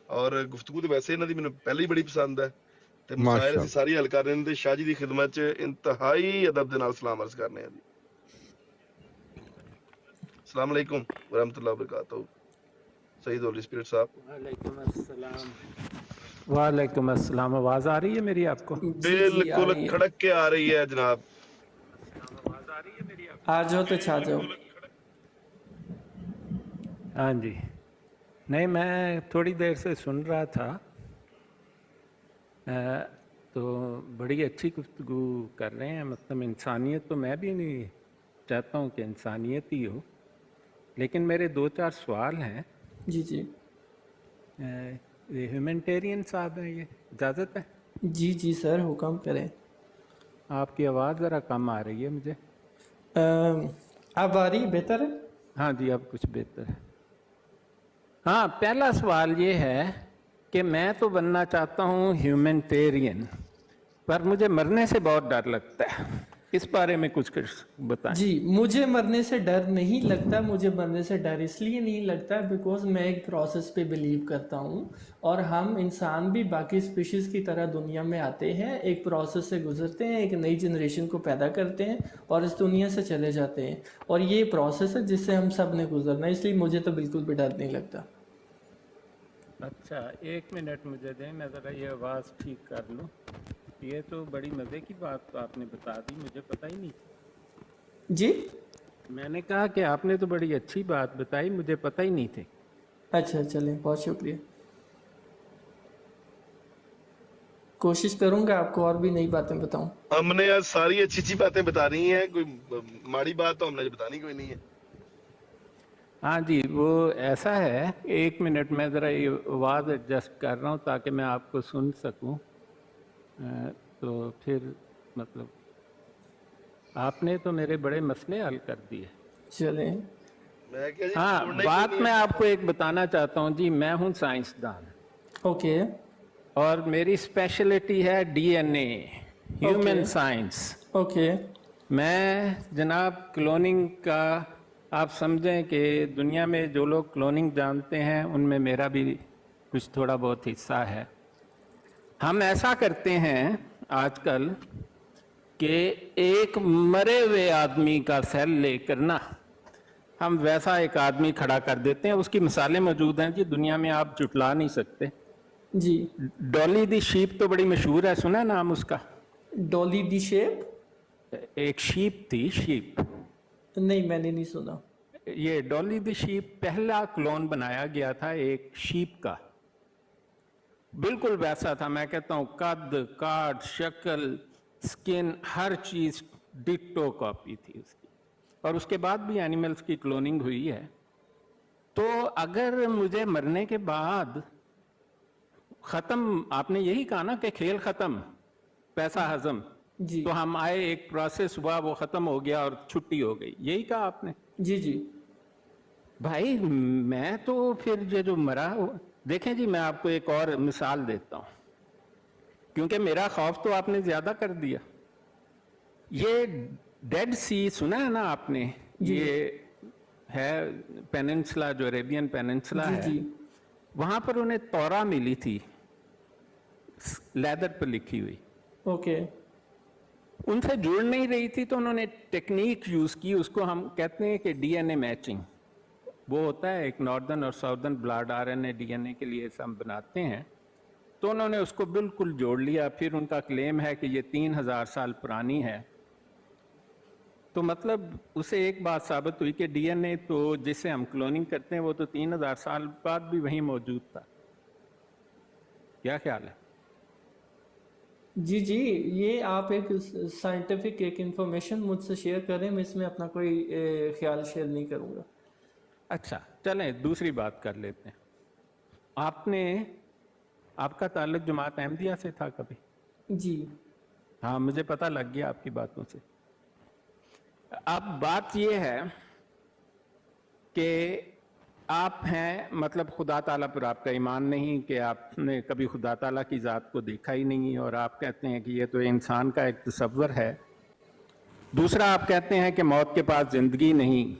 اور گفتگو تو ویسے انہاں دی مینوں پہلے ہی بڑی پسند ہے تے مسائل ماشاء اسی ساری حل کر رہے ہیں تے شاہ جی دی خدمت چ انتہائی ادب دے نال سلام عرض کرنے ہیں جی. السلام علیکم ورحمۃ اللہ وبرکاتہ. سعید ہولی اسپرٹ صاحب. وعلیکم السلام. وعلیکم السلام. آواز آ رہی ہے میری آپ کو؟ جی جی آ بالکل رہی ہے. کھڑک کے آ رہی ہے جناب. آواز آ رہی ہے میری آپ کو؟ آ جاؤ تو چھا جاؤ. ہاں جی. نہیں میں تھوڑی دیر سے سن رہا تھا تو بڑی اچھی گفتگو کر رہے ہیں. مطلب انسانیت تو میں بھی نہیں چاہتا ہوں کہ انسانیت ہی ہو، لیکن میرے 2-4 سوال ہیں. جی جی یہ ہیومنٹیرین صاحب ہیں، یہ اجازت ہے؟ جی جی سر حکم کریں. آپ کی آواز ذرا کم آ رہی ہے مجھے. اب آ رہی بہتر ہے؟ ہاں جی اب کچھ بہتر ہے. ہاں پہلا سوال یہ ہے کہ میں تو بننا چاہتا ہوں ہیومنٹیرین، پر مجھے مرنے سے بہت ڈر لگتا ہے. اس بارے میں کچھ بتائیں. جی مجھے مرنے سے ڈر نہیں لگتا. مجھے مرنے سے ڈر اس لیے نہیں لگتا بیکاز میں ایک پروسیس پہ بلیو کرتا ہوں، اور ہم انسان بھی باقی اسپیشیز کی طرح دنیا میں آتے ہیں، ایک پروسیس سے گزرتے ہیں، ایک نئی جنریشن کو پیدا کرتے ہیں اور اس دنیا سے چلے جاتے ہیں، اور یہ پروسیس ہے جس سے ہم سب نے گزرنا ہے. اس لیے مجھے تو بالکل بھی ڈر نہیں لگتا. اچھا 1 منٹ مجھے دیں، میں ذرا یہ آواز ٹھیک کر لوں. یہ تو بڑی مزے کی بات آپ نے بتا دی، مجھے پتہ ہی نہیں تھی. جی میں نے کہا کہ آپ نے تو بڑی اچھی بات بتائی، مجھے پتہ ہی نہیں تھی. اچھا چلیں بہت شکریہ. کوشش کروں گا آپ کو اور بھی نئی باتیں بتاؤں. ہم نے آج ساری اچھی اچھی باتیں بتا رہی ہیں، کوئی ماڑی بات تو ہم نے بتانی کوئی نہیں ہے. ہاں جی وہ ایسا ہے، 1 منٹ میں ذرا یہ آواز ایڈجسٹ کر رہا ہوں تاکہ میں آپ کو سن سکوں. تو پھر مطلب آپ نے تو میرے بڑے مسئلے حل کر دیے. چلیں میں کیا جی ہاں چھوڑنا ہی کوئی بات نہیں میں ہے. آپ کو ایک بتانا چاہتا ہوں جی. میں ہوں سائنسدان اوکے اور میری اسپیشلٹی ہے ڈی این اے، ہیومن اوکے سائنس. اوکے میں جناب کلوننگ کا آپ سمجھیں کہ دنیا میں جو لوگ کلوننگ جانتے ہیں ان میں میرا بھی کچھ تھوڑا بہت حصہ ہے. ہم ایسا کرتے ہیں آج کل کہ ایک مرے ہوئے آدمی کا سیل لے کر نا ہم ویسا ایک آدمی کھڑا کر دیتے ہیں. اس کی مثالیں موجود ہیں جی دنیا میں، آپ جھٹلا نہیں سکتے. جی. ڈولی دی شیپ تو بڑی مشہور ہے، سنا ہے نام اس کا؟ ڈولی دی شیپ؟ ایک شیپ تھی، شیپ. نہیں میں نے نہیں سنا. یہ ڈولی دی شیپ پہلا کلون بنایا گیا تھا ایک شیپ کا، بالکل ویسا تھا. میں کہتا ہوں قد کاٹ شکل سکن ہر چیز ڈٹو کاپی تھی اس کی. اور اس کے بعد بھی اینیملز کی کلوننگ ہوئی ہے. تو اگر مجھے مرنے کے بعد ختم، آپ نے یہی کہا نا کہ کھیل ختم پیسہ ہضم، جی تو ہم آئے ایک پروسیس ہوا وہ ختم ہو گیا اور چھٹی ہو گئی، یہی کہا آپ نے؟ جی جی بھائی میں تو پھر یہ جو مرا، دیکھیں جی میں آپ کو ایک اور مثال دیتا ہوں کیونکہ میرا خوف تو آپ نے زیادہ کر دیا. یہ ڈیڈ سی سنا ہے نا آپ نے؟ جی یہ ہے پیننسلا، جو عربین پیننسلا جی ہے، جی وہاں پر انہیں تورا ملی تھی لیدر پر لکھی ہوئی. اوکے ان سے جڑ نہیں رہی تھی تو انہوں نے ٹیکنیک یوز کی، اس کو ہم کہتے ہیں کہ ڈی این اے میچنگ. وہ ہوتا ہے ایک ناردرن اور southern blood R N A D N A کے لیے ہم بناتے ہیں. تو انہوں نے اس کو بالکل جوڑ لیا. پھر ان کا کلیم ہے کہ یہ 3000 سال پرانی ہے. تو مطلب اسے ایک بات ثابت ہوئی کہ ڈی این اے تو جسے ہم کلوننگ کرتے ہیں وہ تو 3000 سال بعد بھی وہیں موجود تھا. کیا خیال ہے؟ جی جی یہ آپ ایک سائنٹیفک ایک انفارمیشن مجھ سے شیئر کریں، میں اس میں اپنا کوئی خیال شیئر نہیں کروں گا. اچھا چلیں دوسری بات کر لیتے ہیں. آپ کا تعلق جماعت احمدیہ سے تھا کبھی؟ جی ہاں مجھے پتہ لگ گیا آپ کی باتوں سے. اب بات یہ ہے کہ آپ ہیں مطلب خدا تعالیٰ پر آپ کا ایمان نہیں، کہ آپ نے کبھی خدا تعالیٰ کی ذات کو دیکھا ہی نہیں، اور آپ کہتے ہیں کہ یہ تو انسان کا ایک تصور ہے. دوسرا آپ کہتے ہیں کہ موت کے پاس زندگی نہیں.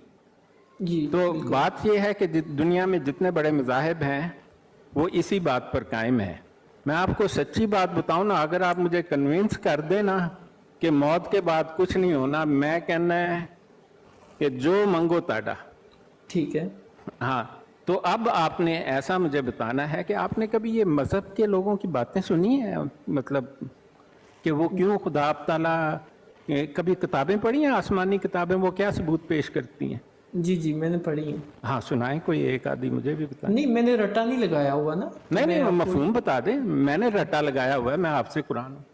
جی تو بالکل بات یہ ہے کہ دنیا میں جتنے بڑے مذاہب ہیں वो इसी बात पर कायम है। मैं आपको सच्ची बात बताऊं ना, अगर आप मुझे कन्विंस कर देना कि मौत के बाद कुछ नहीं होना, मैं कहना है कि जो मंगो ताड़ा। ठीक है। हाँ, तो अब आपने ऐसा मुझे बताना है कि आपने कभी ये मजहब के लोगों की बातें सुनी है, मतलब कि वो क्यों खुदा ताला, कभी किताबें पढ़ी हैं आसमानी किताबें, वो क्या सबूत पेश करती हैं? जी जी मैंने पढ़ी है। हाँ सुनाएं कोई एक आदि, मुझे भी बताएं। नहीं मैंने रट्टा नहीं लगाया हुआ ना। नहीं मैं नहीं, आपको- मफहूम बता दें। मैंने रट्टा लगाया हुआ है, मैं आपसे कुरान हूँ।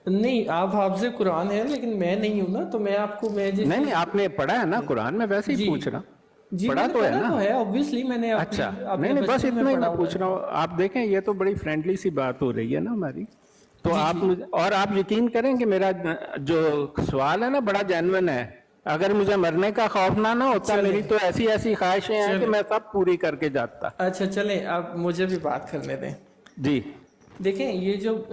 नहीं आप हाफिज़ कुरान है लेकिन मैं नहीं हूँ ना, तो मैं आपको मैं जिस नहीं नहीं, आपने पढ़ा है ना कुरान, में वैसे ही जी। पूछ रहा। जी पढ़ा मैंने तो है पढ़ा ना? तो है ऑब्वियसली, मैंने अच्छा, नहीं नहीं, बस इतना ही मैं पूछ रहा हूँ। आप देखें ये तो बड़ी फ्रेंडली सी बात हो रही है ना हमारी, तो आप मुझे, और आप यकीन करें कि मेरा जो सवाल है ना बड़ा जेन्युइन है। अगर मुझे मरने का खौफ ना होता, मेरी तो ऐसी ऐसी ख्वाहिशें हैं कि मैं सब पूरी करके जाता। अच्छा चलें, आप मुझे भी बात करने दें। जी देखें ये जो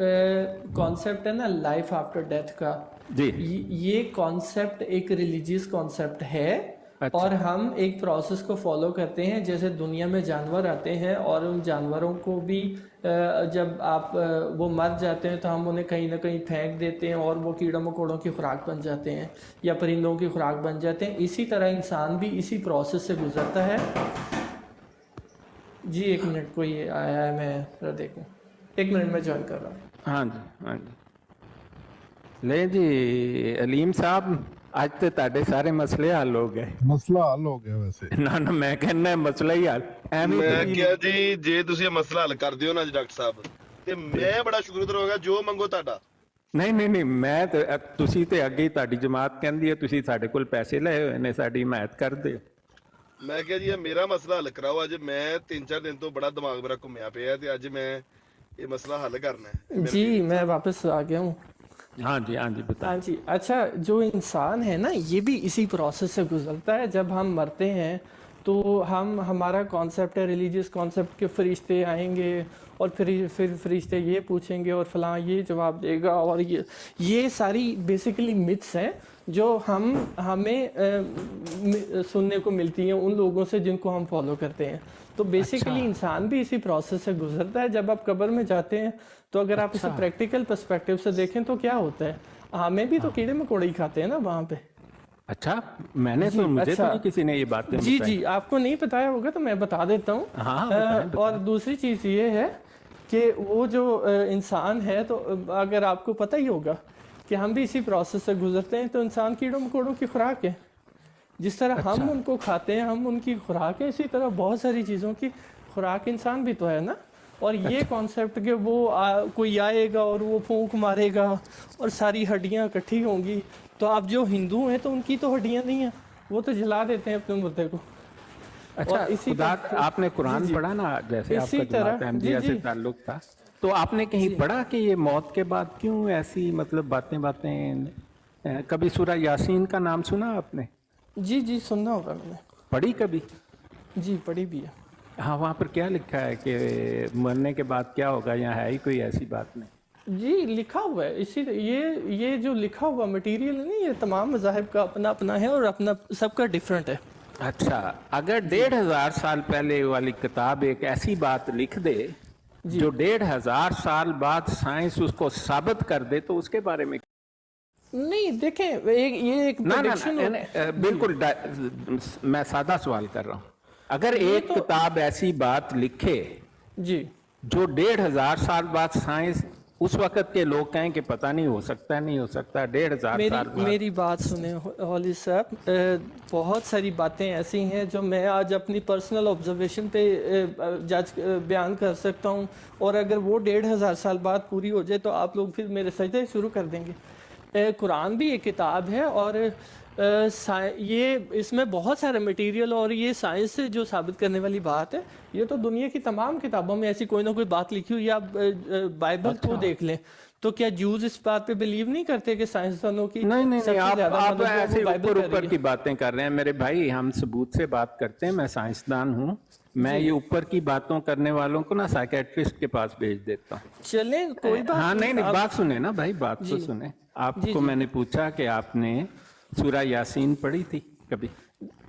कॉन्सेप्ट है ना लाइफ आफ्टर डेथ का, जी। ये कॉन्सेप्ट एक रिलीजियस कॉन्सेप्ट है। अच्छा। और हम एक प्रोसेस को फॉलो करते हैं, जैसे दुनिया में जानवर आते हैं और उन जानवरों को भी जब आप वो मर जाते हैं तो हम उन्हें कहीं ना कहीं फेंक देते हैं और वो कीड़ों मकोड़ों की खुराक बन जाते हैं या परिंदों की खुराक बन जाते हैं। इसी तरह इंसान भी इसी प्रोसेस से गुजरता है। जी एक मिनट, कोई आया है, मैं जरा देखूं, एक मिनट में ज्वाइन कर रहा हूँ। हाँ जी हाँ जी। ले जी अलीम साहब, आज तो ताड़े सारे मसले हल हो गए। ਮਸਲਾ ਹੱਲ ਹੋ ਗਿਆ ਵੈਸੇ। ना ना, मैं कहना है मसला ही हल ਐਵੇਂ ਮੈਂ ਤੁਸੀਂ- ਕਿਹਾ ਜੀ ਜੇ ਤੁਸੀਂ ਇਹ ਮਸਲਾ ਹੱਲ ਕਰ ਦਿਓ ਨਾ ਜੀ ਡਾਕਟਰ ਸਾਹਿਬ, ਤੇ ਮੈਂ ਬੜਾ ਸ਼ੁਕਰਗੁਜ਼ਾਰ ਹੋਵਾਂਗਾ। ਜੋ ਮੰਗੋ ਤੁਹਾਡਾ। ਨਹੀਂ ਨਹੀਂ ਨਹੀਂ, ਮੈਂ ਤੇ ਤੁਸੀਂ ਤੇ ਅੱਗੇ ਹੀ ਤੁਹਾਡੀ ਜਮਾਤ ਕਹਿੰਦੀ ਹੈ, ਤੁਸੀਂ ਸਾਡੇ ਕੋਲ ਪੈਸੇ ਲਏ ਹੋਏ ਨੇ, ਸਾਡੀ ਹਮਾਇਤ ਕਰਦੇ ਹੋ। ਮੈਂ ਕਿਹਾ ਜੀ ਇਹ ਮੇਰਾ ਮਸਲਾ ਹੱਲ ਕਰਾਓ। ਅੱਜ ਮੈਂ 3-4 ਦਿਨ ਤੋਂ ਬੜਾ ਦਿਮਾਗ ਮੇਰਾ ਘੁੰਮਿਆ ਪਿਆ ਤੇ ਅੱਜ ਮੈਂ ਇਹ ਮਸਲਾ ਹੱਲ ਕਰਨਾ ਹੈ। जी मैं वापस आ गया हूँ। हाँ जी हाँ जी, बताएं। हाँ जी। अच्छा, जो इंसान है ना ये भी इसी प्रोसेस से गुजरता है। जब हम मरते हैं तो हमारा कॉन्सेप्ट है रिलीजियस कॉन्सेप्ट के फरिश्ते आएंगे और फिर फरिश्ते ये पूछेंगे और फलां ये जवाब देगा, और ये सारी बेसिकली मिथ्स हैं जो हमें सुनने को मिलती हैं उन लोगों से जिनको हम फॉलो करते हैं। तो बेसिकली इंसान भी इसी प्रोसेस से गुजरता है। जब आप कब्र में जाते हैं तो अगर आप इसे प्रैक्टिकल पर्सपेक्टिव से देखें तो क्या होता है, हमें भी तो कीड़े मकोड़े ही खाते हैं ना वहाँ पे। अच्छा, मैंने तो मुझे तो नहीं किसी ने ये बातें जी बताई। जी आपको नहीं बताया होगा तो मैं बता देता हूँ। हाँ, बताएं, और दूसरी चीज़ ये है कि वो जो इंसान है, तो अगर आपको पता ही होगा कि हम भी इसी प्रोसेस से गुजरते हैं, तो इंसान कीड़ों मकोड़ों की खुराक है। जिस तरह हम उनको खाते हैं, हम उनकी खुराक है, इसी तरह बहुत सारी चीज़ों की खुराक इंसान भी तो है ना। और ये कॉन्सेप्ट कि वो कोई आएगा और वो फूंक मारेगा और सारी हड्डियाँ इकट्ठी होंगी, तो आप जो हिंदू हैं तो उनकी तो हड्डियाँ नहीं हैं, वो तो जला देते हैं अपने मुर्दे को। अच्छा, और इसी खुदा, तरह- आपने कुरान जी, जी। पढ़ा ना, जैसे इसी आपका जमात तरह- अहमदिया जी, से जी। ताल्लुक था, तो आपने कहीं पढ़ा कि ये मौत के बाद क्यों ऐसी मतलब बातें कभी सूरह यासीन का नाम सुना आपने? जी जी सुनना होगा मैंने। पढ़ी कभी? जी पढ़ी भी है। हाँ, वहाँ पर क्या लिखा है कि मरने के बाद क्या होगा, यहाँ है ही कोई ऐसी बात नहीं? जी लिखा हुआ है। इसी ये जो लिखा हुआ मटेरियल है ना, ये तमाम मज़ाहिब का अपना अपना है और अपना सबका डिफरेंट है। अच्छा, अगर 1500 साल पहले वाली किताब एक ऐसी बात लिख दे जो 1500 साल बाद साइंस उसको साबित कर दे, तो उसके बारे में नहीं देखें, ये एक ना ना, prediction ना, ना बिल्कुल मैं सादा सवाल कर रहा हूँ। अगर एक किताब ऐसी बात लिखे जी जो 1500 साल बाद साइंस, उस वक्त के लोग कहें कि पता नहीं हो सकता, नहीं हो सकता, 1500 साल बाद। मेरी बात सुने हॉली साहब, बहुत सारी बातें ऐसी हैं जो मैं आज अपनी पर्सनल ऑब्जर्वेशन पे जज बयान कर सकता हूँ, और अगर वो 1500 साल बाद पूरी हो जाए तो आप लोग फिर मेरे सजदे शुरू कर देंगे। कुरान भी एक किताब है और ये इसमें बहुत सारे मटेरियल, और ये साइंस से जो साबित करने वाली बात है, ये तो दुनिया की तमाम किताबों में ऐसी कोई ना कोई बात लिखी हुई है। आप बाइबल को देख लें तो क्या ज्यूज इस बात पे बिलीव नहीं करते कि साइंसदानों की नहीं नहीं नहीं, सबसे आप ज्यादा मदद जो है वो ऐसे बाइबल ऊपर कर ऊपर रही है। की बातें कर रहे हैं मेरे भाई। हम सबूत से बात करते हैं, मैं साइंसदान हूँ। मैं ये ऊपर की बातों करने वालों को ना साइकेट्रिस्ट के पास भेज देता हूँ। चलें कोई बात हाँ नहीं नहीं, आप- बात सुने ना भाई, बात तो सुने। आपको मैंने पूछा कि आपने सूरह यासीन पढ़ी थी कभी?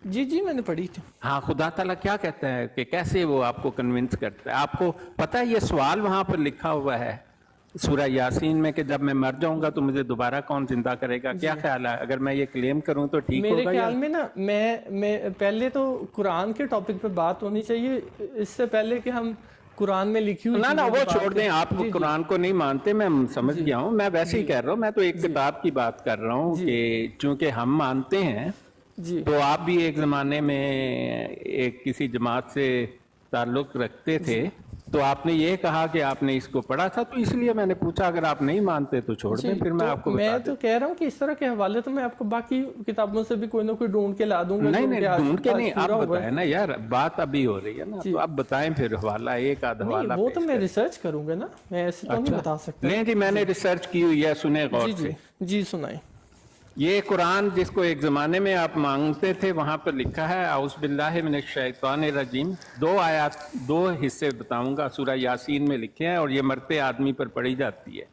जी जी मैंने पढ़ी थी. हाँ, खुदा ताला क्या कहता है कि कैसे वो आपको कन्विंस करता है? आपको पता है ये सवाल वहां पर लिखा हुआ है सूरह यासीन में कि जब मैं मर जाऊंगा तो मुझे दोबारा कौन जिंदा करेगा? क्या ख्याल है, अगर मैं ये क्लेम करूं तो ठीक मेरे होगा? ख्याल में ना मैं पहले तो कुरान के टॉपिक पे बात होनी चाहिए इससे पहले कि हम कुरान में लिखी हुई ना चीज़ों वो पे बात छोड़ दें, करें. आप जी, जी. कुरान को नहीं मानते, मैं समझ गया हूँ, मैं वैसे ही कह रहा हूँ, मैं तो एक किताब की बात कर रहा हूँ कि चूंकि हम मानते हैं जी तो आप भी एक जमाने में एक किसी जमात से ताल्लुक रखते थे, तो आपने ये कहा कि आपने इसको पढ़ा था, तो इसलिए मैंने पूछा, अगर आप नहीं मानते तो छोड़ दें, फिर मैं तो आपको मैं बता तो कह रहा हूँ कि इस तरह के हवाले तो मैं आपको बाकी किताबों से भी कोई ना कोई ढूंढ के ला दूंगा. नहीं जो नहीं कि आज- ढूंढ के आज नहीं, आप पूरा हुआ है. बताएं ना यार, बात अभी हो रही है ना, तो आप बताएं फिर हवाला, एक आध नहीं हवाला वो पेश तो मैं करें। रिसर्च करूंगा ना, मैं ऐसे तो नहीं बता सकता. नहीं जी, मैंने रिसर्च की हुई है, सुने गौर जी से। जी जी सुनाए. ये कुरान जिसको एक जमाने में आप मांगते थे, वहां पर लिखा है औज़ बिल्लाहि मिनश शैतानिर रजीम. दो आयत, दो हिस्से बताऊंगा, सूरह यासीन में लिखे हैं और ये मरते आदमी पर पढ़ी जाती है.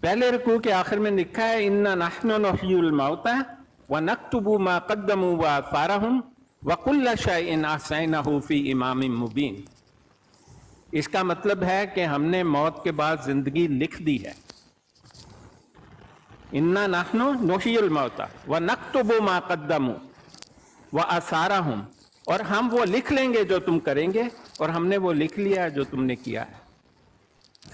पहले रुकू के आखिर में लिखा है इन्ना नहनु नुहयिल मौता व नक्तुबु मा क़द्दमू व आसारहुम व कुल्ल शैइन अहसैनाहु फी इमामिम मुबीन. इसका मतलब है कि हमने मौत के बाद जिंदगी लिख दी है. इन्ना नहनु नुहयिल मौता व नक्तुबु मा क़द्दमू व आसारहुम, और हम वो लिख लेंगे जो तुम करेंगे, और हमने वो लिख लिया जो तुमने किया है.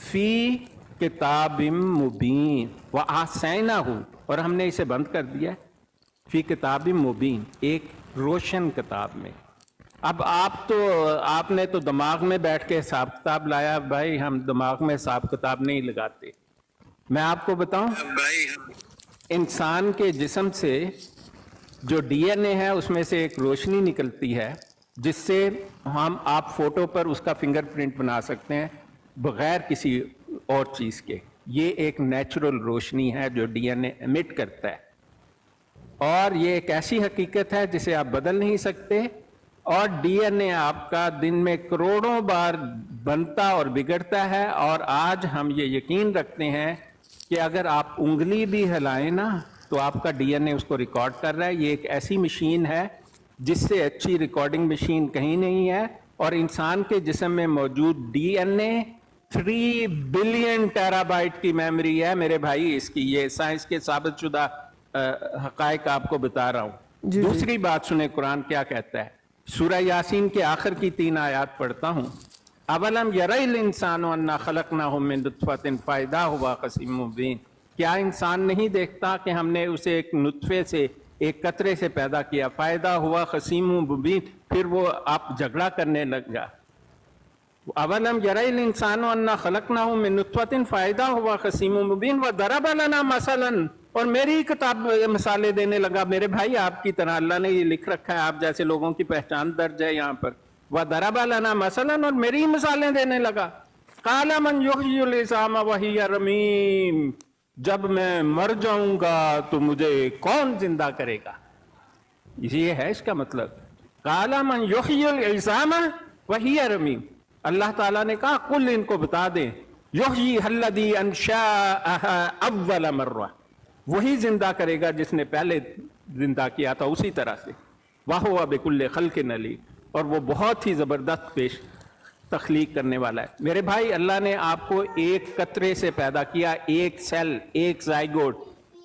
फी किताबिम मुबीन व आसैनाहु, और हमने इसे बंद कर दिया फी किताबिम मुबीन, एक रोशन किताब में. अब आपने तो दिमाग में बैठ के हिसाब किताब लाया. भाई हम दिमाग में हिसाब किताब नहीं लगाते. मैं आपको बताऊं, इंसान के जिस्म से जो डीएनए है उसमें से एक रोशनी निकलती है जिससे आप फोटो पर उसका फिंगरप्रिंट बना सकते हैं बगैर किसी और चीज के. ये एक नेचुरल रोशनी है जो डीएनए एमिट करता है, और ये एक ऐसी हकीकत है जिसे आप बदल नहीं सकते. और डीएनए आपका दिन में करोड़ों बार बनता और बिगड़ता है, और आज हम ये यकीन रखते हैं कि अगर आप उंगली भी हिलाएं ना तो आपका डीएनए उसको रिकॉर्ड कर रहा है. ये एक ऐसी मशीन है जिससे अच्छी रिकॉर्डिंग मशीन कहीं नहीं है. और इंसान के जिस्म में मौजूद डीएनए 3 बिलियन टेराबाइट की मेमोरी है मेरे भाई इसकी. ये साइंस के साबित शुदा हकायक आपको बता रहा हूं. दूसरी बात सुने कुरान क्या कहता है. सूरह यासीन के आखिर की 3 आयत पढ़ता हूं. अवलम यरल इंसानु अन्ना खलकनाहु मिन नुत्फतिन फइदा हुवा खसीम मुबीन. क्या इंसान नहीं देखता कि हमने उसे एक नुत्फे से, एक कतरे से पैदा किया, फायदा हुआ खसीम मुबीन, फिर वो आप झगड़ा करने लग गया. अवलम यरल इंसानु अन्ना खलकनाहु मिन नुत्फतिन फइदा हुआ खसीम मुबीन व दरब लना मसलन, और मेरी किताब मिसालें देने लगा. मेरे भाई आपकी तरह अल्लाह ने ये लिख रखा है, आप जैसे लोगों की पहचान दर्ज है यहाँ पर. वह दरबा लना मसलन, और मेरी मिसालें देने लगा. काला मन युहयिल इज़ामा व हिया रमीम, जब मैं मर जाऊंगा तो मुझे कौन जिंदा करेगा. ये है इसका मतलब. काला मन युहयिल इज़ामा व हिया रमीम. अल्लाह ताला ने कहा कुल इनको बता दें युहयी हल्लदी अंशाअहा अव्वल मर्रा, वही जिंदा करेगा जिसने पहले जिंदा किया था उसी तरह से. वाहुवा बिकुल्लि खल्किन अलीम, और वो बहुत ही जबरदस्त पेश तख्लीक करने वाला है. मेरे भाई अल्लाह ने आपको एक कतरे से पैदा किया, एक सेल, एक जाइगोट,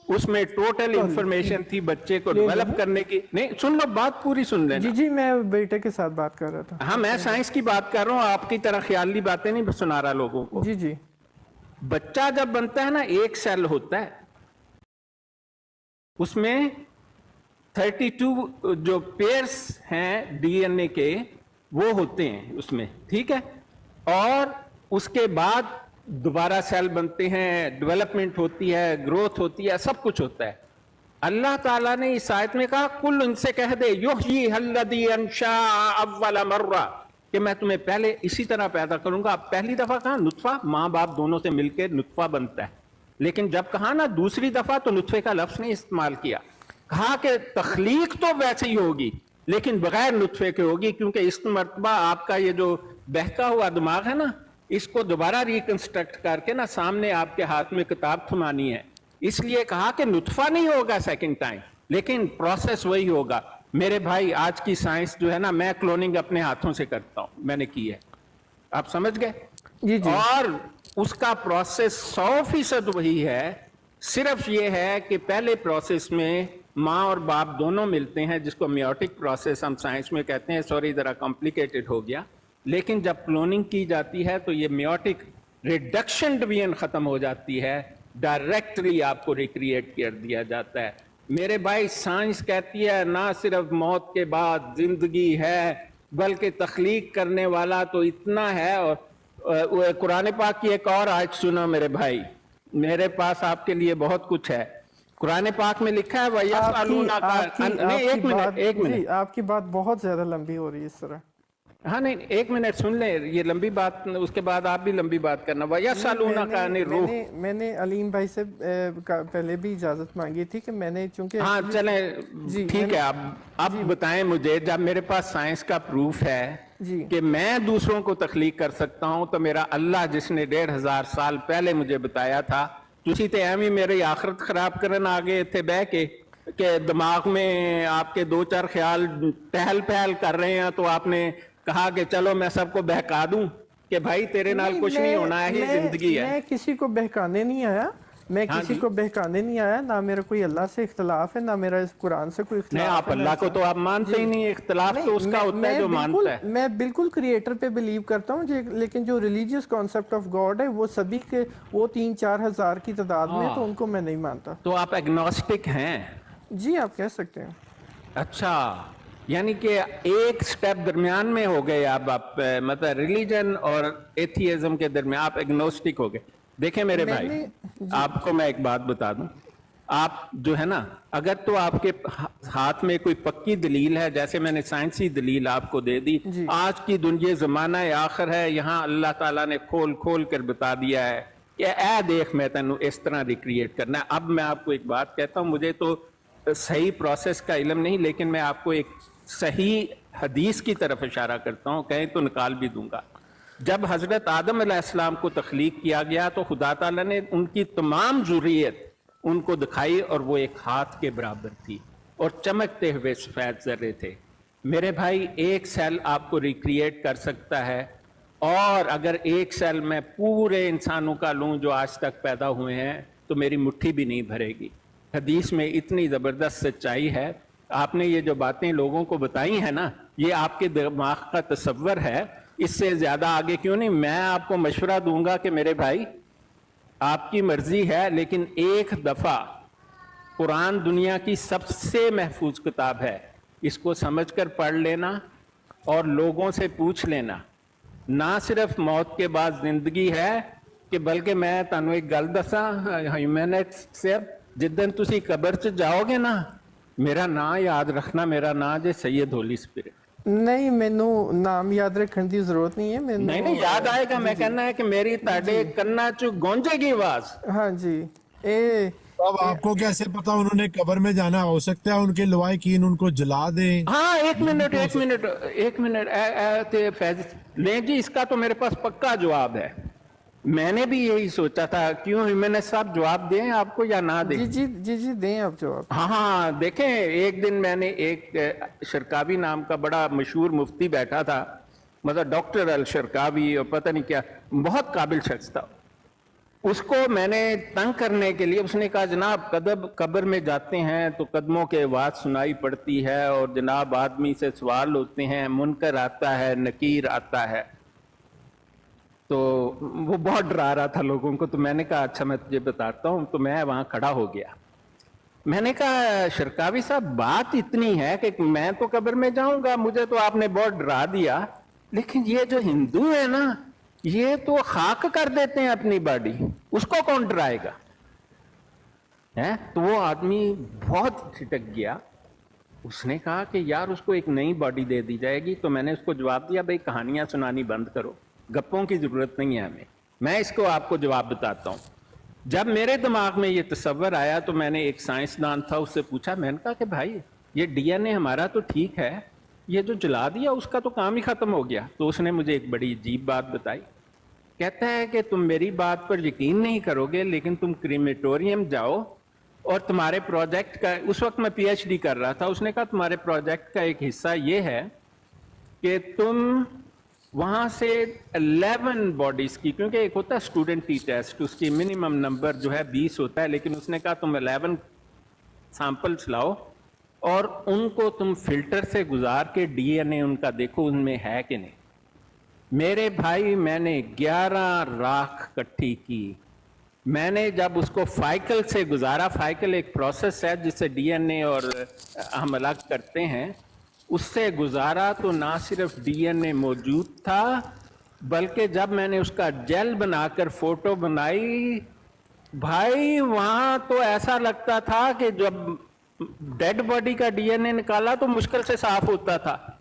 उसमें टोटल इंफॉर्मेशन थी बच्चे को डेवलप करने की. नहीं सुन लो, बात पूरी सुन लेना. जी जी मैं बेटे के साथ बात कर रहा था. हाँ मैं साइंस की बात कर रहा हूँ, आपकी तरह ख्याली बातें नहीं सुना रहा लोगों को. जी जी बच्चा जब बनता है ना, एक सेल होता है, उसमें 32 जो पेयर्स हैं डीएनए के वो होते हैं उसमें, ठीक है. और उसके बाद दोबारा सेल बनते हैं, डेवलपमेंट होती है, ग्रोथ होती है, सब कुछ होता है. अल्लाह ताला ने इस आयत में कहा कुल उनसे कह दे युहयी हल्लदी अंशा अव्वल मर्रा, कि मैं तुम्हें पहले इसी तरह पैदा करूंगा. पहली दफा कहा नुत्फा, माँ बाप दोनों से मिलकर नुत्फा बनता है, लेकिन जब कहा ना दूसरी दफा तो नुत्फे का लफ्ज नहीं इस्तेमाल किया. कहा कि तख्लीक तो वैसे ही होगी लेकिन बगैर नुत्फे के होगी, क्योंकि इस मरतबा आपका ये जो बहका हुआ दिमाग है ना, इसको दोबारा रिकंस्ट्रक्ट करके ना सामने आपके हाथ में किताब थमानी है. इसलिए कहा कि नुत्फा नहीं होगा सेकंड टाइम, लेकिन प्रोसेस वही होगा. मेरे भाई आज की साइंस जो है ना, मैं क्लोनिंग अपने हाथों से करता हूं, मैंने की है, आप समझ गए? जी जी। और उसका प्रोसेस 100% वही है, सिर्फ ये है कि पहले प्रोसेस में माँ और बाप दोनों मिलते हैं, जिसको मियोटिक प्रोसेस हम साइंस में कहते हैं, सॉरी जरा कॉम्प्लिकेटेड हो गया, लेकिन जब क्लोनिंग की जाती है तो ये मियोटिक रिडक्शन डिवीजन खत्म हो जाती है, डायरेक्टली आपको रिक्रिएट कर दिया जाता है। मेरे भाई साइंस कहती है ना सिर्फ मौत के बाद जिंदगी है, बल्कि तख्लीक करने वाला तो इतना है। और कुरान पाक की एक और आयत सुनो मेरे भाई, मेरे पास आपके लिए बहुत कुछ है। कुरान पाक में लिखा है वयसअलूना का, नहीं एक मिनट, आपकी बात बहुत ज्यादा लंबी हो रही है इस तरह। हाँ नहीं, एक मिनट सुन ले, ये लंबी बात, उसके बाद आप भी लंबी बात करना। वयसअलूना का रूह, मैंने अलीम भाई से पहले भी इजाजत मांगी थी कि मैंने, चूंकि हाँ चले जी, ठीक है, अब बताएं मुझे, जब मेरे पास साइंस का प्रूफ है जी कि मैं दूसरों को तख्लीक कर सकता हूं, तो मेरा अल्लाह जिसने 1500 साल पहले मुझे बताया था, तुसी तो एवं मेरी आखिरत खराब करने आ गए थे बह के दिमाग में आपके 2-4 ख्याल टहल पहल कर रहे हैं, तो आपने कहा कि चलो मैं सबको बहका दूं कि भाई तेरे नाल कुछ नहीं होना है, ये जिंदगी है। मैं किसी को बहकाने नहीं आया, मैं हाँ किसी जी। को बहकाने नहीं आया, ना मेरा कोई अल्लाह से इख्तलाफ है, ना मेरा इस कुरान से कोई नहीं, इख्तलाफ आप है, अल्लाह को तो आप मानते ही नहीं, इख्तलाफ तो उसका होता है जो मानता है। मैं बिल्कुल क्रिएटर पे बिलीव करता हूँ, लेकिन जो रिलीजियस कॉन्सेप्ट ऑफ गॉड है वो सभी के, वो 3-4 हज़ार की तादाद में है, तो उनको मैं नहीं मानता। तो आप एग्नोस्टिक हैं? जी आप कह सकते हैं। अच्छा, यानी कि एक स्टेप दरमियान में हो गए आप मतलब रिलीजन और एथियज्म के दरमियान आप एग्नोस्टिक हो गए। देखें मेरे भाई, आपको मैं एक बात बता दूं, आप जो है ना, अगर तो आपके हाथ में कोई पक्की दलील है, जैसे मैंने साइंसी दलील आपको दे दी, आज की दुनिया जमाना आखिर है, यहाँ अल्लाह ताला ने खोल खोल कर बता दिया है कि ए देख मैं तेनू इस तरह रिक्रिएट करना है। अब मैं आपको एक बात कहता हूँ, मुझे तो सही प्रोसेस का इल्म नहीं, लेकिन मैं आपको एक सही हदीस की तरफ इशारा करता हूँ, कहीं तो निकाल भी दूंगा। जब हजरत आदम अलैहिस्सलाम को तख्लीक किया गया तो खुदा ताला ने उनकी तमाम ज़ुर्रियत उनको दिखाई, और वो एक हाथ के बराबर थी और चमकते हुए सफेद जर्रे थे। मेरे भाई, एक सेल आपको रिक्रिएट कर सकता है, और अगर एक सेल मैं पूरे इंसानों का लूं जो आज तक पैदा हुए हैं, तो मेरी मुट्ठी भी नहीं भरेगी। हदीस में इतनी ज़बरदस्त सच्चाई है। आपने ये जो बातें लोगों को बताई हैं ना, ये आपके दिमाग का तसव्वुर है, इससे ज़्यादा आगे क्यों नहीं। मैं आपको मशवरा दूंगा कि मेरे भाई, आपकी मर्जी है, लेकिन एक दफ़ा कुरान दुनिया की सबसे महफूज किताब है, इसको समझकर पढ़ लेना और लोगों से पूछ लेना। ना सिर्फ मौत के बाद जिंदगी है, कि बल्कि मैं तुहानू एक गल दसा, ह्यूमैनिटी से जिदन तुसी कब्र च जाओगे ना, मेरा नाम याद रखना, मेरा नाम जे सैयद होली स्पिरिट। नहीं, मैनू नाम याद रखने की जरूरत नहीं है। मैनू नहीं याद आएगा। मैं कहना है कि मेरी ताड़े कन्ना च गूंजेगी आवाज। हाँ जी। अब आपको कैसे पता उन्होंने कब्र में जाना? हो सकता है उनके लवाहिकीन उनको जला दें। हाँ, एक मिनट फैज ले जी, इसका तो मेरे पास पक्का जवाब है। मैंने भी यही सोचा था, क्यों मैंने साहब जवाब दें आपको या ना दें? जी दें आप जवाब। हाँ, देखें, एक दिन मैंने एक शरकावी नाम का बड़ा मशहूर मुफ्ती बैठा था, मतलब डॉक्टर अल शरकावी, और पता नहीं क्या, बहुत काबिल शख्स था। उसको मैंने तंग करने के लिए, उसने कहा जनाब कब्र में जाते हैं तो कदमों के आवाज सुनाई पड़ती है, और जनाब आदमी से सवाल होते हैं, मुनकर आता है, नकीर आता है। तो वो बहुत डरा रहा था लोगों को। तो मैंने कहा अच्छा मैं तुझे बताता हूँ। तो मैं वहां खड़ा हो गया। मैंने कहा शरकावी साहब, बात इतनी है कि मैं तो कब्र में जाऊंगा, मुझे तो आपने बहुत डरा दिया, लेकिन ये जो हिंदू है ना, ये तो खाक कर देते हैं अपनी बॉडी, उसको कौन डराएगा है? तो वो आदमी बहुत छिटक गया। उसने कहा कि यार उसको एक नई बॉडी दे दी जाएगी। तो मैंने उसको जवाब दिया, भाई कहानियां सुनानी बंद करो, गप्पों की जरूरत नहीं है हमें। मैं इसको आपको जवाब बताता हूं। जब मेरे दिमाग में ये तस्वर आया तो मैंने एक साइंसदान था, उससे पूछा। मैंने कहा कि भाई ये डीएनए हमारा तो ठीक है, ये जो जला दिया उसका तो काम ही खत्म हो गया। तो उसने मुझे एक बड़ी अजीब बात बताई। कहता है कि तुम मेरी बात पर यकीन नहीं करोगे, लेकिन तुम क्रीमेटोरियम जाओ, और तुम्हारे प्रोजेक्ट का, उस वक्त मैं पीएचडी कर रहा था, उसने कहा तुम्हारे प्रोजेक्ट का एक हिस्सा ये है कि तुम वहां से 11 बॉडीज की, क्योंकि एक होता है स्टूडेंट टी टेस्ट, उसकी मिनिमम नंबर जो है 20 होता है, लेकिन उसने कहा तुम 11 सैंपल्स लाओ और उनको तुम फिल्टर से गुजार के डीएनए उनका देखो उनमें है कि नहीं। मेरे भाई मैंने 11 राख इकट्ठी की, मैंने जब उसको फाइकल से गुजारा, फाइकल एक प्रोसेस है जिससे डीएनए और हम अलग करते हैं, उससे गुजारा तो ना सिर्फ डीएनए मौजूद था, बल्कि जब मैंने उसका जेल बनाकर फोटो बनाई, भाई वहां तो ऐसा लगता था कि जब डेड बॉडी का डीएनए निकाला तो मुश्किल से साफ होता था,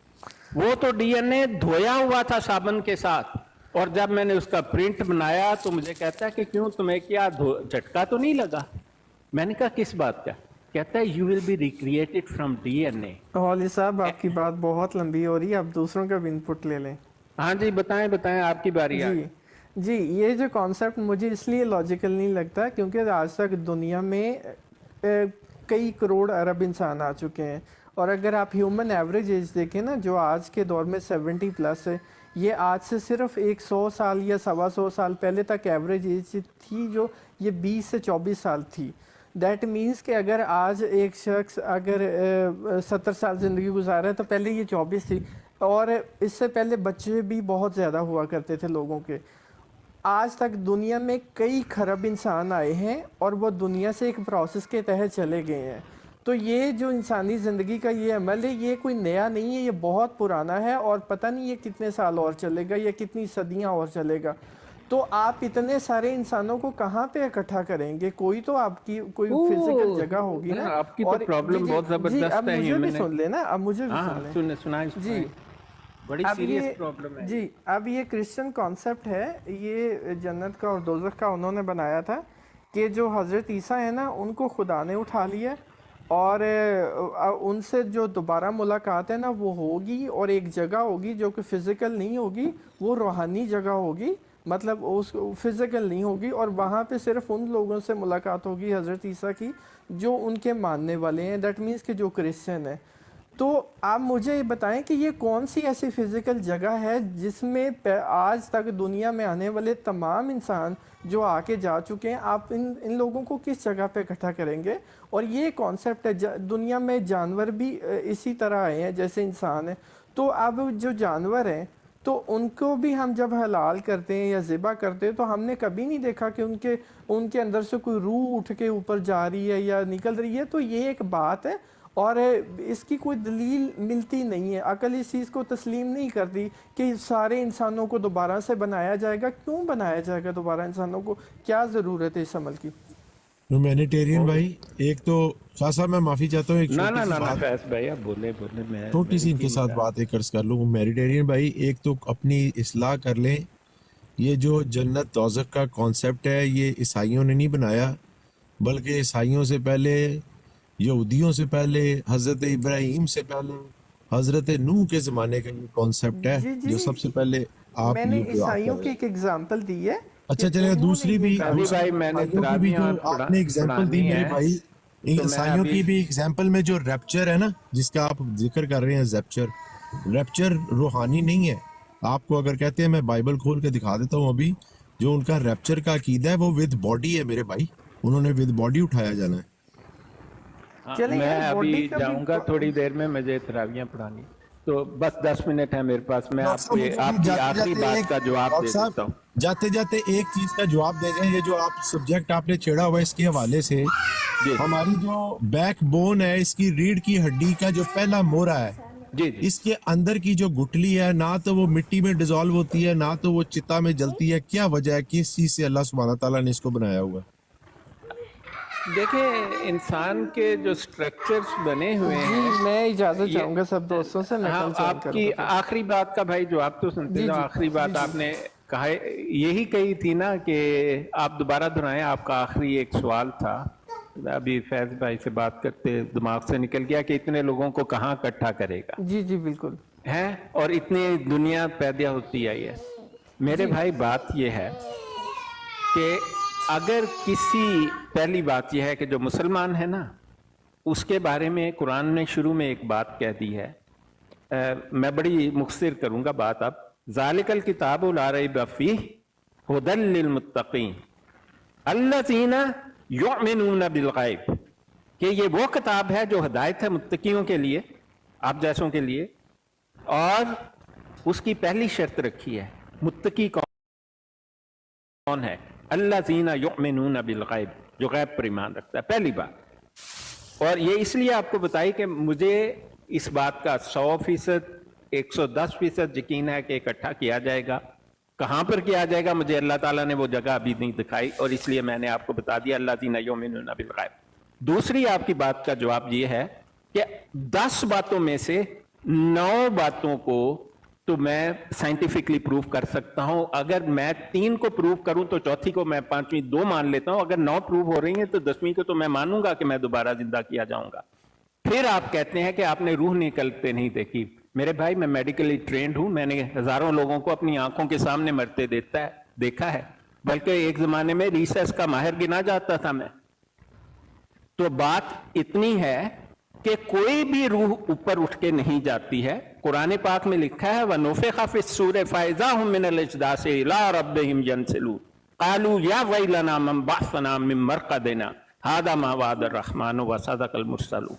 वो तो डीएनए धोया हुआ था साबुन के साथ। और जब मैंने उसका प्रिंट बनाया तो मुझे कहता है कि क्यों, तुम्हें क्या झटका तो नहीं लगा? मैंने कहा किस बात का? कहता है you will be recreated from DNA. हौली साहब आपकी बात बहुत लंबी हो रही है, आप दूसरों का भी इनपुट ले लें। हाँ जी, बताएं बताएं, आपकी बारी आ गई। जी, ये जो कॉन्सेप्ट मुझे इसलिए लॉजिकल नहीं लगता क्योंकि आज तक दुनिया में कई करोड़ अरब इंसान आ चुके हैं, और अगर आप ह्यूमन एवरेज एज देखें ना, जो आज के दौर में 70+ है, ये आज से सिर्फ 100 साल या 125 साल पहले तक एवरेज एज थी, जो ये 20 से 24 साल थी। दैट मीन्स कि अगर आज एक शख्स अगर 70 साल ज़िंदगी गुजारा है तो पहले ये 24 थी, और इससे पहले बच्चे भी बहुत ज़्यादा हुआ करते थे लोगों के। आज तक दुनिया में कई खरब इंसान आए हैं और वो दुनिया से एक प्रोसेस के तहत चले गए हैं। तो ये जो इंसानी ज़िंदगी का ये अमल है, ये कोई नया नहीं है, ये बहुत पुराना है, और पता नहीं ये कितने साल और चलेगा या कितनी सदियां और चलेगा। तो आप इतने सारे इंसानों को कहाँ पे इकट्ठा करेंगे? कोई तो आपकी कोई फिजिकल जगह होगी ना। आपकी तो प्रॉब्लम बहुत जबरदस्त है। अब मुझे भी सुन लेना, अब मुझे भी सुन लें। सुनाएं जी, बड़ी सीरियस प्रॉब्लम है जी। अब ये क्रिश्चियन कॉन्सेप्ट है, ये जन्नत का और दोज़ख का उन्होंने बनाया था कि जो हज़रत ईसा है ना, उनको खुदा ने उठा लिया और उनसे जो दोबारा मुलाकात है ना वो होगी, और एक जगह होगी जो कि फ़िज़िकल नहीं होगी, वो रूहानी जगह होगी, मतलब उस फिज़िकल नहीं होगी, और वहाँ पे सिर्फ उन लोगों से मुलाकात होगी हज़रत ईसा की जो उनके मानने वाले हैं, दैट मीन्स कि जो क्रिश्चियन है। तो आप मुझे ये बताएं कि ये कौन सी ऐसी फ़िज़िकल जगह है जिसमें आज तक दुनिया में आने वाले तमाम इंसान जो आके जा चुके हैं, आप इन लोगों को किस जगह पे इकट्ठा करेंगे? और ये कॉन्सेप्ट है, दुनिया में जानवर भी इसी तरह आए हैं जैसे इंसान है। तो अब जो जानवर हैं तो उनको भी हम जब हलाल करते हैं या ज़िबा करते हैं तो हमने कभी नहीं देखा कि उनके अंदर से कोई रूह उठ के ऊपर जा रही है या निकल रही है। तो ये एक बात है और इसकी कोई दलील मिलती नहीं है। अकल इस चीज़ को तस्लीम नहीं करती कि सारे इंसानों को दोबारा से बनाया जाएगा। क्यों बनाया जाएगा दोबारा इंसानों को? क्या ज़रूरत है इस अमल की? ह्यूमैनिटेरियन भाई, एक तो खासा मैं माफी चाहता हूँ, एक ना फैज भाई आप बोले मैं छोटी सी इनके साथ बात एक अर्ज कर लूँ। ह्यूमैनिटेरियन भाई, एक तो अपनी इस्लाह कर लें। ये जो जन्नत दोज़ख का कॉन्सेप्ट है ये ईसाइयों ने नहीं बनाया, बल्कि ईसाइयों से पहले, यहूदियों से पहले, हजरत इब्राहिम से पहले, हजरत नूह के ज़माने का ये कॉन्सेप्ट है। जी, जो सबसे पहले आप मैंने ईसाइयों की एक एग्जांपल दी है। अच्छा चलेगा, दूसरी भी भाई मैंने आपने एग्जांपल दी मेरे भाई, ईसाइयों की भी एग्जांपल में जो रैप्चर है ना जिसका आप जिक्र कर रहे हैं, रैप्चर रूहानी नहीं है। आपको अगर कहते हैं, मैं बाइबल खोल के दिखा देता हूँ अभी, जो उनका रैप्चर का अकीदा है वो विद बॉडी है मेरे भाई, उन्होंने विद बॉडी उठाया जाना है। मैं अभी जाऊंगा थोड़ी देर में, मुझे तरावियां पढ़ानी, तो बस 10 मिनट है मेरे पास। मैं आपकी आखिरी बात का जवाब दे देता हूँ। जाते जाते एक चीज का जवाब दे जाए, ये जो आप सब्जेक्ट आपने छेड़ा हुआ है इसके हवाले से, हमारी जो बैक बोन है, इसकी रीढ़ की हड्डी का जो पहला मोरा है, जी। इसके अंदर की जो गुठली है, ना तो वो मिट्टी में डिसॉल्व होती है, ना तो वो चिता में जलती है। क्या वजह है, किस चीज से अल्लाह सुब्हाना ताला ने इसको बनाया हुआ है? देखिए, इंसान के जो स्ट्रक्चर्स बने हुए हैं, मैं इजाजत चाहूंगा सब दोस्तों से। आपकी आखिरी बात का भाई जवाब तो सुनते जाओ। आखिरी बात आपने कहा, यही कही थी ना कि आप दोबारा दोहराएं। आपका आखिरी एक सवाल था, अभी फैज भाई से बात करते दिमाग से निकल गया कि इतने लोगों को कहाँ इकट्ठा करेगा। जी जी बिल्कुल है, और इतनी दुनिया पैदा होती आई है। मेरे भाई बात ये है कि अगर किसी, पहली बात यह है कि जो मुसलमान है ना, उसके बारे में कुरान ने शुरू में एक बात कह दी है, मैं बड़ी मुख्तसर करूंगा बात अब। ज़ालिकल किताबु ला रैब फीह हुदल लिल मुत्तकीन अल्लज़ीना युमिनूना बिल गैब, कि ये वो किताब है जो हिदायत है मुत्तकियों के लिए, आप जैसों के लिए। और उसकी पहली शर्त रखी है, मुत्तकी कौन है? अल्लज़ीना युमिनूना बिल गैब, जो गैब पर ईमान रखता है, पहली बात। और ये इसलिए आपको बताई कि मुझे इस बात का 100%, 110% यकीन है कि इकट्ठा किया जाएगा। कहां पर किया जाएगा मुझे अल्लाह ताला ने वो जगह अभी नहीं दिखाई, और इसलिए मैंने आपको बता दिया अल्लज़ीना युमिनूना बिल गैब। दूसरी आपकी बात का जवाब ये है कि 10 बातों में से 9 बातों को तो मैं साइंटिफिकली प्रूव कर सकता हूं। अगर मैं 3 को प्रूव करूं तो चौथी को मैं 5वीं 2 मान लेता हूं। अगर 9 प्रूव हो रही हैं तो 10वीं को तो मैं मानूंगा कि मैं दोबारा जिंदा किया जाऊंगा। फिर आप कहते हैं कि आपने रूह निकलते नहीं देखी। मेरे भाई, मैं मेडिकली ट्रेंड हूं, मैंने हजारों लोगों को अपनी आंखों के सामने मरते देखा है, बल्कि एक जमाने में रिसर्च का माहिर गिना जाता था मैं। तो बात इतनी है कि कोई भी रूह ऊपर उठ के नहीं जाती है। कुरान पाक में लिखा है वनुफिखा फिस्सूर फाइज़ा हुम मिनल इजदास इला रब्बिहिम यंसिलून क़ालू या वैलना मन बअसना मिन मरक़दिना हादा मा वअद अर्रहमान व सदक़ल मुरसलून।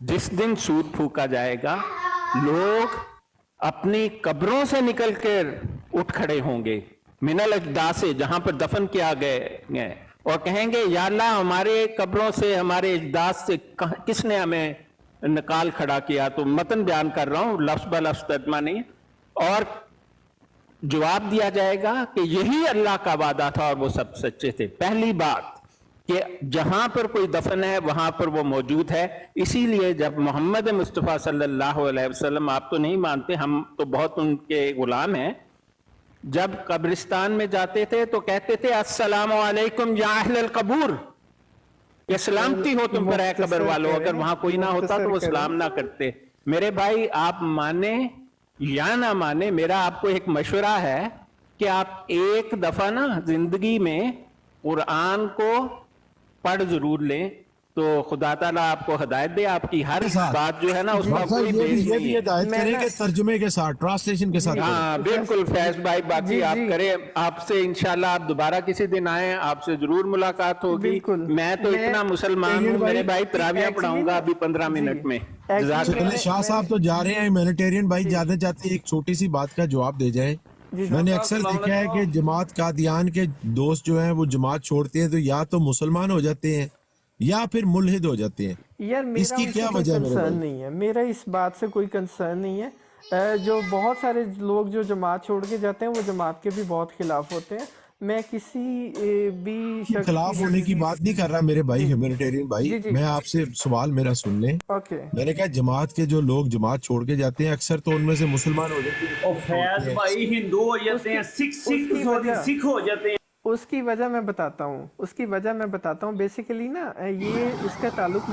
जिस दिन सूर फूका जाएगा, लोग अपनी कब्रों से निकल कर उठ खड़े होंगे, मिनल इजदास, जहां पर दफन किया गए, और कहेंगे या अल्लाह, हमारे कब्रों से, हमारे इजदास से किसने हमें निकाल खड़ा किया। तो मतन बयान कर रहा हूं, लफ्ज़ ब लफ्ज़ तर्जुमा नहीं। और जवाब दिया जाएगा कि यही अल्लाह का वादा था और वो सब सच्चे थे। पहली बात कि जहां पर कोई दफन है वहां पर वो मौजूद है। इसीलिए जब मोहम्मद मुस्तफ़ा सल्लल्लाहु अलैहि वसल्लम, आप तो नहीं मानते, हम तो बहुत उनके गुलाम हैं, जब कब्रिस्तान में जाते थे तो कहते थे अस्सलामु अलैकुम या अहलल कबूर, ये सलामती हो तुम पर है कब्र वालों। अगर वहां कोई ना होता तो वो सलाम ना करते। मेरे भाई, आप माने या ना माने, मेरा आपको एक मशवरा है कि आप एक दफा ना जिंदगी में कुरान को पढ़ जरूर लें, तो खुदा ताला आपको हिदायत दे। आपकी हर बात जो है ना उसका कोई बेस ये भी नहीं है। हिदायत करें कि तर्जुमे के साथ, ट्रांसलेशन के साथ करें। हाँ बिल्कुल फैज भाई, बाकी आप करें। आपसे इंशाल्लाह आप दोबारा किसी दिन आए, आपसे जरूर मुलाकात होगी। बिल्कुल। मैं तो इतना मुसलमान हूँ मेरे भाई, तरावियां पढ़ाऊंगा अभी 15 मिनट में। चलिए, शाह साहब तो जा रहे हैं, ह्यूमैनिटेरियन भाई जाते जाते एक छोटी सी बात का जवाब दे जाए। मैंने अक्सर देखा है कि जमात कादियान के दोस्त जो हैं वो जमात छोड़ते हैं तो या तो मुसलमान हो जाते हैं या फिर मुल्हिद हो जाते हैं। यार मेरा इसकी उससे क्या कोई वजह है मेरे कंसर्न भाई? नहीं है, मेरा इस बात से कोई कंसर्न नहीं है। जो बहुत सारे लोग जो जमात छोड़ के जाते हैं वो जमात के भी बहुत खिलाफ होते हैं। मैं किसी भी शख्स खिलाफ होने की बात नहीं कर रहा मेरे भाई, ह्यूमैनिटेरियन भाई। जी, जी। मैं आपसे सवाल मेरा सुन लें। ओके, मैंने कहा जमात के जो लोग जमात छोड़ के जाते हैं अक्सर तो उनमें से मुसलमान हो जाते हैं। और फैज भाई हिंदू हो जाते हैं, सिख हो जाते हैं। उसकी वजह मैं बताता हूँ बेसिकली ना, ये इसका ताल्लुक